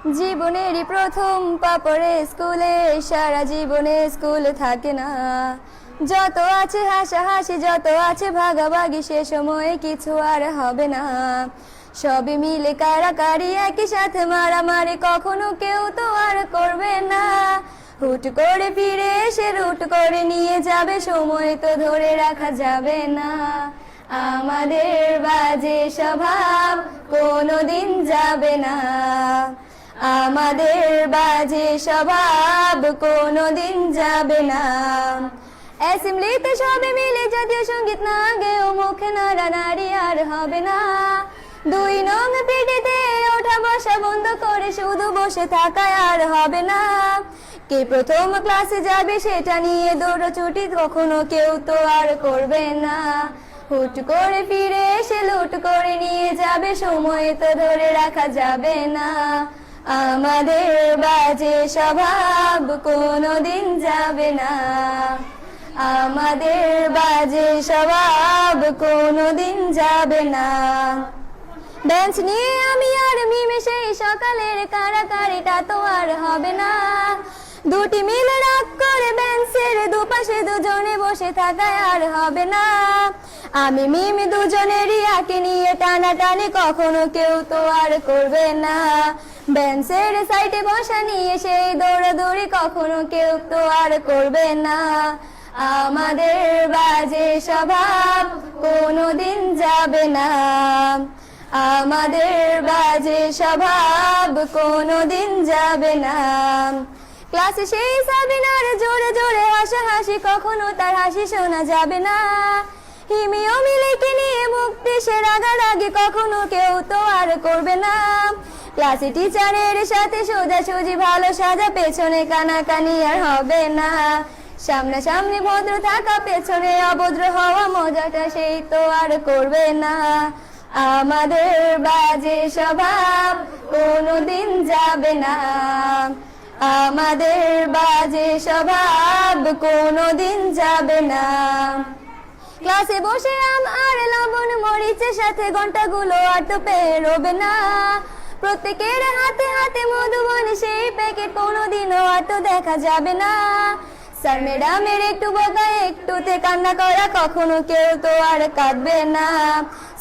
জীবনেরই প্রথম পা পড়ে স্কুলে, সারা জীবনে স্কুল থাকে না। যত আছে হাসাহাসি, যত আছে ভাগাভাগি, সে সময়ে কিছু আর হবে না। সবে মিলে কারাকারি, একই সাথে মারামারি, কখনো কেউ তো আর করবে না। হুট করে ফিরে এসে রুট করে নিয়ে যাবে, সময় তো ধরে রাখা যাবে না। আমাদের বাজে স্বভাব কোনোদিন যাবে না, আমাদের বাজে স্বভাব কোনোদিন যাবে না। অ্যাসেম্বলিতে সবে মিলে জাতীয় সঙ্গীত না গেয়েও মুখে নাড়ানাড়ি আর হবে না। 2 নং পিটিতে ওঠা বসা বন্ধ করে শুধু বসে থাকায় আর হবে না। কে প্রথম ক্লাসে যাবে সেটা নিয়ে দৌড়ছুটি কখনো কেউ তো আর করবে না। হুট করে ফিরে এসে লুট করে নিয়ে যাবে, সময় তো ধরে রাখা যাবে না। আমাদের বাজে স্বভাব কোনোদিন যাবে না, আমাদের বাজে স্বভাব কোনোদিন যাবে না। বেঞ্চ নিয়ে আমি আর মিমে সেই সকালের কারাকারিটা তো আর হবে না। দুটি মিলে রাগ করে বেঞ্চের দুপাশে দুজনে বসে থাকায় আর হবে না। আমি মিমি দুজনেরই আঁকে নিয়ে টানাটানি কখনো কেউ তো আর করবে না। বেঞ্চের সাইডে বসা নিয়ে সেই দৌড়াদৌড়ি কখনো কেউ তো আর করবে না। আমাদের বাজে স্বভাব কোনোদিন যাবে না, আমাদের বাজে স্বভাব কোনোদিন যাবে না। ক্লাসে সেই সাবিনার জোরে জোরে হাসাহাসি, কখনো তার হাসি শোনা যাবে না। হিমি ও মিলিকে নিয়ে মুক্তি সে রাগারাগি কখনো কেউ তো আর করবে না। ক্লাসে টিচারের সাথে সোজাসুজি ভালো সাজা, পেছনে কানাকানি আর হবে না। সামনাসামনি ভদ্র থাকা, পেছনে অভদ্র হওয়া, মজাটা সেই তো আর করবে না। আমাদের বাজে স্বভাব কোনোদিন যাবে না, আমাদের বাজে স্বভাব কোনোদিন যাবে না। ক্লাসে বসে আম আর লবণ মরিচের সাথে ঘন্টাগুলো আর তো পেরোবে না। প্রত্যেকের হাতে হাতে মধুবন সেই প্যাকেট কোনোদিনও আর তো দেখা যাবে না। স্যার ম্যাডামের একটু বকা একটুতে কান্না করা, কখনো কেউ তো আর কাঁদবে না।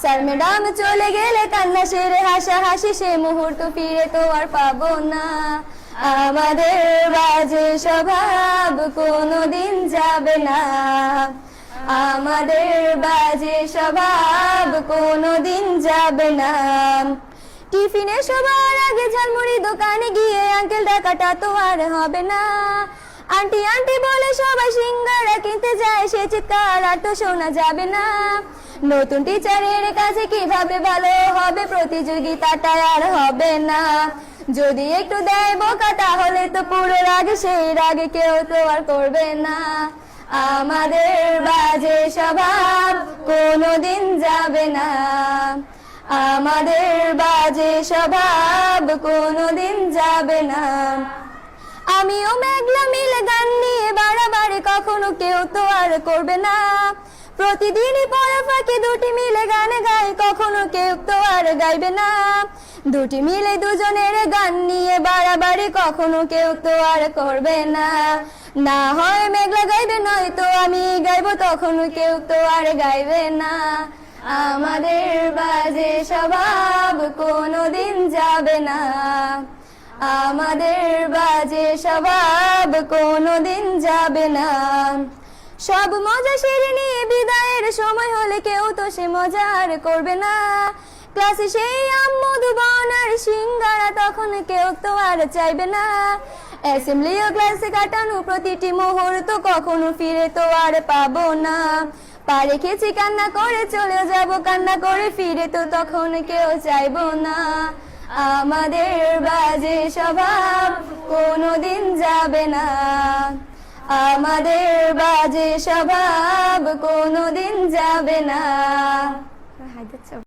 স্যার ম্যাডাম চলে গেলে কান্না সেরে হাসাহাসি, সে মুহূর্ত ফিরে তো আর পাবো না। আমাদের বাজে স্বভাব কোনোদিন যাবে না, আমাদের বাজে স্বভাব কোনোদিন যাবে না। টিফিনে সবার আগে ঝালমুড়ি দোকানে গিয়ে আঙ্কেল ডাকাটা তো আর হবে না। আন্টি আন্টি বলে সবাই সিঙ্গারা কিনতে যায়, সে চিৎকার আর তো শোনা যাবে না। নতুন টিচারের কাছে কিভাবে ভালো হবে, প্রতিযোগিতাটা আর হবে না। যদি একটু দেয় বোকা তাহলে তো পুরো রাগ, সেই রাগে কেউ তো আর করবে না। আমাদের বাজে স্বভাব কোনোদিন যাবে না, আমাদের বাজে স্বভাব কোনোদিন যাবে না। আমিও মেঘলা মিলে গান নিয়ে বাড়াবাড়ি কখনো কেউ তো আর করবে না। প্রতিদিনই পড়া ফাঁকে দুটি মিলে গান গাই, কখনো কেউ তো আর গাইবে না। দুটি মিলে দুজনের গান নিয়ে বাড়াবাড়ি কখনো কেউ তো আর করবে না। না হয় মেঘলা গাইবে, নয়তো আমি গাইবো, তখনও কেউ তো আর গাইবে না। আমাদের বাজে স্বভাব কোনোদিন যাবে না, আমাদের বাজে স্বভাব কোনোদিন যাবে না। সব মজা সেরে নিয়ে বিদায়ের সময় হলে কেউ তো সে মজা আর করবে না। ক্লাসে সেই আম মধুবন আর সিঙ্গারা তখন কেউ তো আর চাইবে না। অ্যাসেম্বলি ও ক্লাসে কাটানো প্রতিটি মুহূর্ত কখনো ফিরে তো আর পাবো না। পা রেখেছি কান্না করে চলে যাব, কান্না করে ফিরে তো তখন কেউ চাইবো না। আমাদের বাজে স্বভাব কোনোদিন যাবে না, আমাদের বাজে স্বভাব কোনোদিন যাবে না।